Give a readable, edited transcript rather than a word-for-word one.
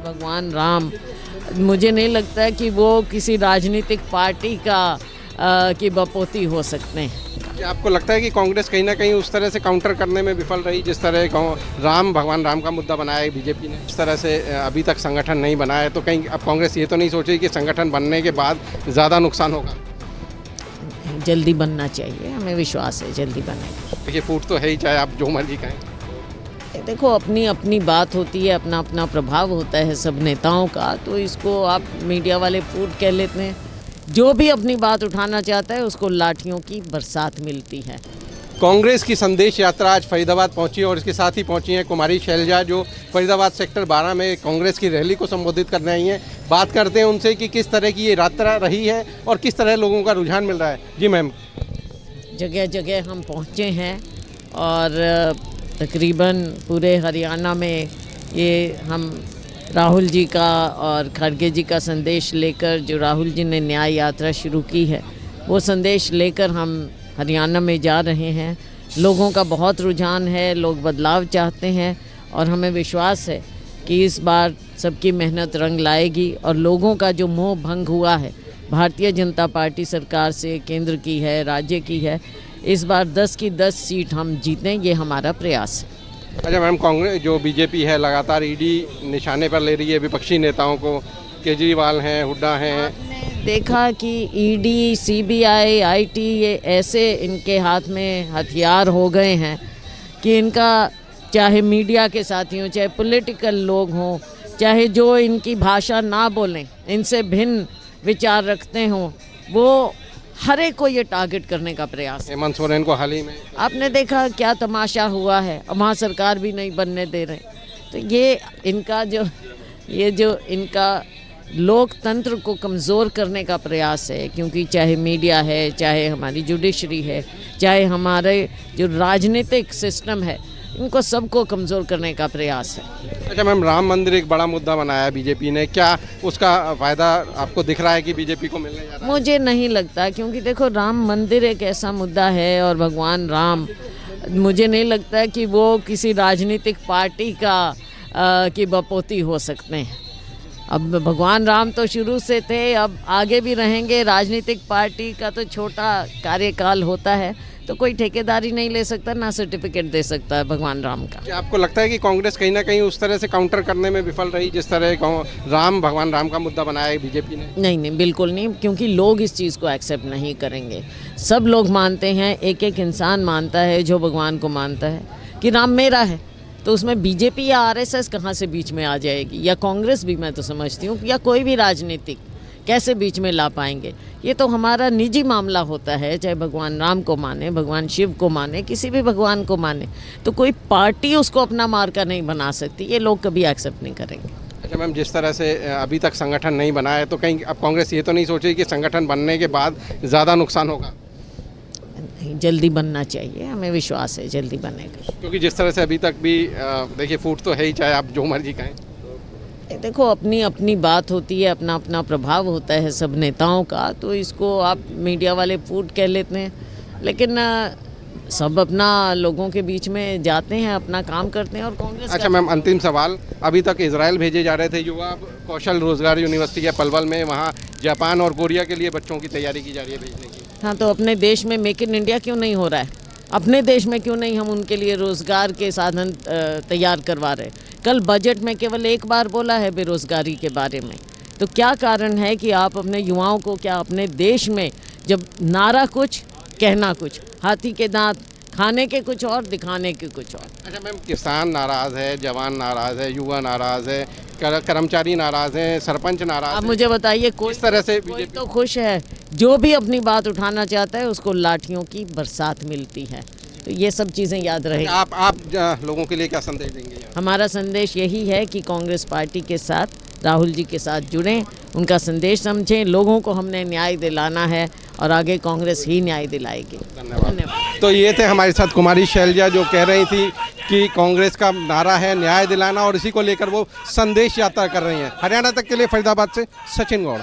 भगवान राम, मुझे नहीं लगता कि वो किसी राजनीतिक पार्टी की बपोती हो सकते हैं। क्या आपको लगता है कि कांग्रेस कहीं ना कहीं उस तरह से काउंटर करने में विफल रही, जिस तरह भगवान राम का मुद्दा बनाया है बीजेपी ने, इस तरह से अभी तक संगठन नहीं बना है, तो कहीं अब कांग्रेस ये तो नहीं सोच रही कि संगठन बनने के बाद ज़्यादा नुकसान होगा? जल्दी बनना चाहिए, हमें विश्वास है जल्दी बनेगा। देखिए फूट तो है ही, चाहे आप जो मर्जी कहें। देखो अपनी अपनी बात होती है, अपना अपना प्रभाव होता है सब नेताओं का, तो इसको आप मीडिया वाले फूट कह लेते हैं। जो भी अपनी बात उठाना चाहता है उसको लाठियों की बरसात मिलती है। कांग्रेस की संदेश यात्रा आज फरीदाबाद पहुंची और इसके साथ ही पहुंची हैं कुमारी शैलजा, जो फरीदाबाद सेक्टर 12 में कांग्रेस की रैली को संबोधित कर रही हैं। बात करते हैं उनसे कि किस तरह की ये यात्रा रही है और किस तरह लोगों का रुझान मिल रहा है। जी मैम। जगह जगह हम पहुँचे हैं और तकरीबन पूरे हरियाणा में ये हम राहुल जी का और खड़गे जी का संदेश लेकर, जो राहुल जी ने न्याय यात्रा शुरू की है, वो संदेश लेकर हम हरियाणा में जा रहे हैं। लोगों का बहुत रुझान है, लोग बदलाव चाहते हैं और हमें विश्वास है कि इस बार सबकी मेहनत रंग लाएगी और लोगों का जो मोह भंग हुआ है भारतीय जनता पार्टी सरकार से, केंद्र की है, राज्य की है, इस बार 10 की 10 सीट हम जीतें, ये हमारा प्रयास है। अच्छा मैम, कांग्रेस जो बीजेपी है लगातार ईडी निशाने पर ले रही है विपक्षी नेताओं को। केजरीवाल हैं, हुड्डा हैं। देखा कि ईडी, सीबीआई, आईटी ये ऐसे इनके हाथ में हथियार हो गए हैं कि इनका चाहे मीडिया के साथी हों, चाहे पॉलिटिकल लोग हों, चाहे जो इनकी भाषा ना बोलें, इनसे भिन्न विचार रखते हों, वो हर एक को ये टारगेट करने का प्रयास है। हेमंत सोरेन को हाल ही में आपने देखा क्या तमाशा हुआ है, वहाँ सरकार भी नहीं बनने दे रहे। तो ये इनका लोकतंत्र को कमज़ोर करने का प्रयास है, क्योंकि चाहे मीडिया है, चाहे हमारी जुडिशरी है, चाहे हमारे जो राजनीतिक सिस्टम है, इनको सबको कमज़ोर करने का प्रयास है। अच्छा मैम, राम मंदिर एक बड़ा मुद्दा बनाया है बीजेपी ने, क्या उसका फ़ायदा आपको दिख रहा है कि बीजेपी को मिलने जा रहा है? मुझे नहीं लगता, क्योंकि देखो राम मंदिर एक ऐसा मुद्दा है और भगवान राम, मुझे नहीं लगता कि वो किसी राजनीतिक पार्टी की बपोती हो सकते हैं। अब भगवान राम तो शुरू से थे, अब आगे भी रहेंगे। राजनीतिक पार्टी का तो छोटा कार्यकाल होता है, तो कोई ठेकेदारी नहीं ले सकता, ना सर्टिफिकेट दे सकता है भगवान राम का। क्या आपको लगता है कि कांग्रेस कहीं ना कहीं उस तरह से काउंटर करने में विफल रही, जिस तरह भगवान राम का मुद्दा बनाया है बीजेपी ने? नहीं, बिल्कुल नहीं, क्योंकि लोग इस चीज़ को एक्सेप्ट नहीं करेंगे। सब लोग मानते हैं, एक एक इंसान मानता है जो भगवान को मानता है कि राम मेरा है, तो उसमें बीजेपी या आरएसएस कहाँ से बीच में आ जाएगी, या कांग्रेस भी, मैं तो समझती हूँ, या कोई भी राजनीतिक कैसे बीच में ला पाएंगे। ये तो हमारा निजी मामला होता है, चाहे भगवान राम को माने, भगवान शिव को माने, किसी भी भगवान को माने, तो कोई पार्टी उसको अपना मार्का नहीं बना सकती। ये लोग कभी एक्सेप्ट नहीं करेंगे। अच्छा मैम, जिस तरह से अभी तक संगठन नहीं बना है, तो कहीं अब कांग्रेस ये तो नहीं सोच रही कि संगठन बनने के बाद ज़्यादा नुकसान होगा? जल्दी बनना चाहिए, हमें विश्वास है जल्दी बनेगा। क्योंकि जिस तरह से अभी तक भी देखिए फूट तो है ही, चाहे आप जो मर्जी कहें। देखो अपनी अपनी बात होती है, अपना अपना प्रभाव होता है सब नेताओं का, तो इसको आप मीडिया वाले फूट कह लेते हैं, लेकिन सब अपना लोगों के बीच में जाते हैं, अपना काम करते हैं और कांग्रेस। अच्छा मैम, अंतिम सवाल, अभी तक इजराइल भेजे जा रहे थे युवा, कौशल रोजगार यूनिवर्सिटी है पलवल में, वहाँ जापान और कोरिया के लिए बच्चों की तैयारी की जा रही है भेजने की। हाँ, तो अपने देश में मेक इन इंडिया क्यों नहीं हो रहा है? अपने देश में क्यों नहीं हम उनके लिए रोज़गार के साधन तैयार करवा रहे? कल बजट में केवल एक बार बोला है बेरोज़गारी के बारे में, तो क्या कारण है कि आप अपने युवाओं को, क्या अपने देश में जब नारा कुछ कहना कुछ, हाथी के दांत, खाने के कुछ और, दिखाने के कुछ और। अच्छा मैम, किसान नाराज़ है, जवान नाराज़ है, युवा नाराज़ है, कर्मचारी नाराज़ हैं, सरपंच नाराज़। आप मुझे बताइए, किस तरह से कोई तो खुश है? जो भी अपनी बात उठाना चाहता है उसको लाठियों की बरसात मिलती है। तो ये सब चीज़ें याद रहेंगी। आप लोगों के लिए क्या संदेश देंगे? हमारा संदेश यही है कि कांग्रेस पार्टी के साथ, राहुल जी के साथ जुड़ें, उनका संदेश समझें। लोगों को हमने न्याय दिलाना है और आगे कांग्रेस ही न्याय दिलाएगी। धन्यवाद। तो ये थे हमारे साथ कुमारी शैलजा, जो कह रही थी कि कांग्रेस का नारा है न्याय दिलाना, और इसी को लेकर वो संदेश यात्रा कर रही हैं। हरियाणा तक के लिए फरीदाबाद से सचिन गौड़।